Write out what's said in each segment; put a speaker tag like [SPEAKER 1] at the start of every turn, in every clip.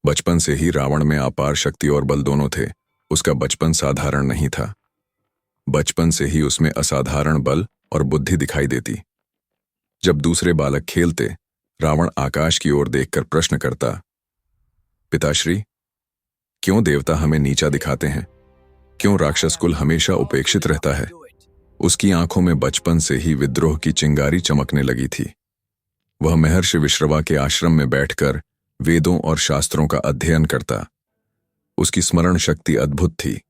[SPEAKER 1] बचपन से ही रावण में अपार शक्ति और बल दोनों थे। उसका बचपन साधारण नहीं था। बचपन से ही उसमें असाधारण बल और बुद्धि दिखाई देती। जब दूसरे बालक खेलते, रावण आकाश की ओर देखकर प्रश्न करता, पिताश्री, क्यों देवता हमें नीचा दिखाते हैं? क्यों राक्षस कुल हमेशा उपेक्षित रहता है? उसकी आंखों में बचपन से ही विद्रोह की चिंगारी चमकने लगी थी। वह महर्षि विश्रवा के आश्रम में बैठकर वेदों और शास्त्रों का अध्ययन करता। उसकी स्मरण शक्ति अद्भुत थी।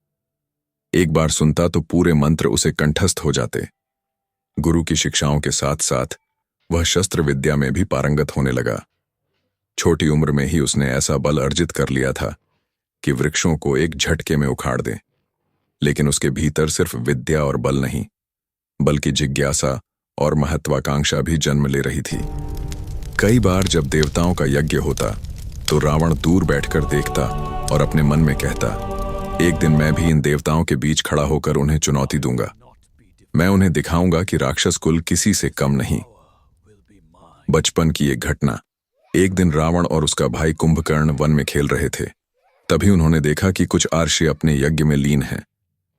[SPEAKER 1] एक बार सुनता तो पूरे मंत्र उसे कंठस्थ हो जाते। गुरु की शिक्षाओं के साथ साथ वह शस्त्र विद्या में भी पारंगत होने लगा। छोटी उम्र में ही उसने ऐसा बल अर्जित कर लिया था कि वृक्षों को एक झटके में उखाड़ दे। लेकिन उसके भीतर सिर्फ विद्या और बल नहीं, बल्कि जिज्ञासा और महत्वाकांक्षा भी जन्म ले रही थी। कई बार जब देवताओं का यज्ञ होता तो रावण दूर बैठकर देखता और अपने मन में कहता, एक दिन मैं भी इन देवताओं के बीच खड़ा होकर उन्हें चुनौती दूंगा। मैं उन्हें दिखाऊंगा कि राक्षस कुल किसी से कम नहीं। बचपन की एक घटना। एक दिन रावण और उसका भाई कुंभकर्ण वन में खेल रहे थे। तभी उन्होंने देखा कि कुछ आर्षि अपने यज्ञ में लीन हैं।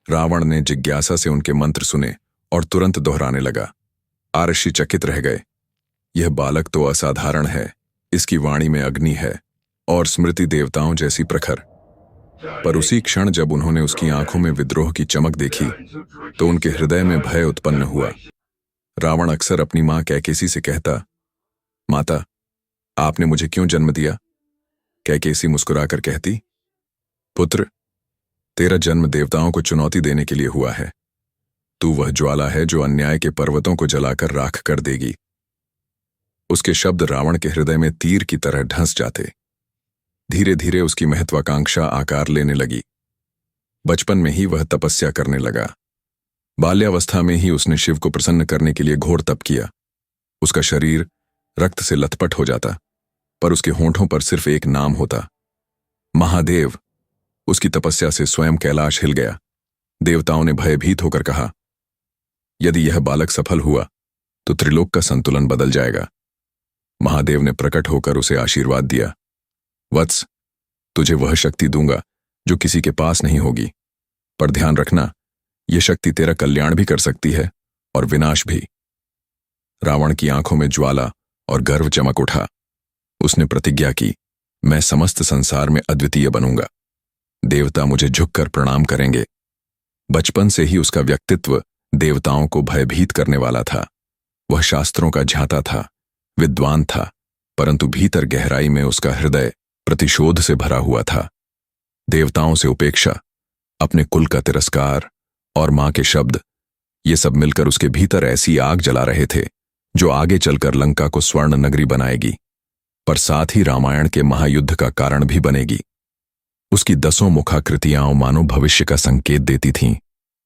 [SPEAKER 1] रावण ने जिज्ञासा से उनके मंत्र सुने और तुरंत दोहराने लगा। आर्षि चकित रह गए। यह बालक तो असाधारण है। इसकी वाणी में अग्नि है और स्मृति देवताओं जैसी प्रखर। पर उसी क्षण जब उन्होंने उसकी आंखों में विद्रोह की चमक देखी तो उनके हृदय में भय उत्पन्न हुआ। रावण अक्सर अपनी मां कैकेसी से कहता, माता, आपने मुझे क्यों जन्म दिया? कैकेसी मुस्कुराकर कहती, पुत्र, तेरा जन्म देवताओं को चुनौती देने के लिए हुआ है। तू वह ज्वाला है जो अन्याय के पर्वतों को जलाकर राख कर देगी। उसके शब्द रावण के हृदय में तीर की तरह ढंस जाते। धीरे धीरे उसकी महत्वाकांक्षा आकार लेने लगी। बचपन में ही वह तपस्या करने लगा। बाल्यावस्था में ही उसने शिव को प्रसन्न करने के लिए घोर तप किया। उसका शरीर रक्त से लथपथ हो जाता, पर उसके होंठों पर सिर्फ एक नाम होता, महादेव। उसकी तपस्या से स्वयं कैलाश हिल गया। देवताओं ने भयभीत होकर कहा, यदि यह बालक सफल हुआ तो त्रिलोक का संतुलन बदल जाएगा। महादेव ने प्रकट होकर उसे आशीर्वाद दिया, वत्स, तुझे वह शक्ति दूंगा जो किसी के पास नहीं होगी। पर ध्यान रखना, यह शक्ति तेरा कल्याण भी कर सकती है और विनाश भी। रावण की आंखों में ज्वाला और गर्व चमक उठा। उसने प्रतिज्ञा की, मैं समस्त संसार में अद्वितीय बनूंगा। देवता मुझे झुककर प्रणाम करेंगे। बचपन से ही उसका व्यक्तित्व देवताओं को भयभीत करने वाला था। वह शास्त्रों का झांता था, विद्वान था, परंतु भीतर गहराई में उसका हृदय प्रतिशोध से भरा हुआ था। देवताओं से उपेक्षा, अपने कुल का तिरस्कार और मां के शब्द, ये सब मिलकर उसके भीतर ऐसी आग जला रहे थे जो आगे चलकर लंका को स्वर्ण नगरी बनाएगी, पर साथ ही रामायण के महायुद्ध का कारण भी बनेगी। उसकी 10 मुखाकृतियां मानो भविष्य का संकेत देती थीं।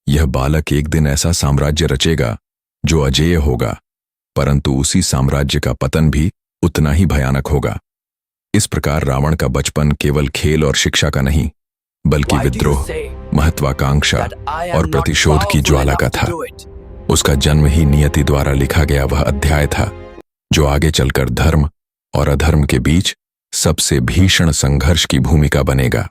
[SPEAKER 1] यह बालक एक दिन ऐसा साम्राज्य रचेगा जो अजेय होगा, परंतु उसी साम्राज्य का पतन भी उतना ही भयानक होगा। इस प्रकार रावण का बचपन केवल खेल और शिक्षा का नहीं, बल्कि विद्रोह, महत्वाकांक्षा और प्रतिशोध की ज्वाला का था। उसका जन्म ही नियति द्वारा लिखा गया वह अध्याय था जो आगे चलकर धर्म और अधर्म के बीच सबसे भीषण संघर्ष की भूमिका बनेगा।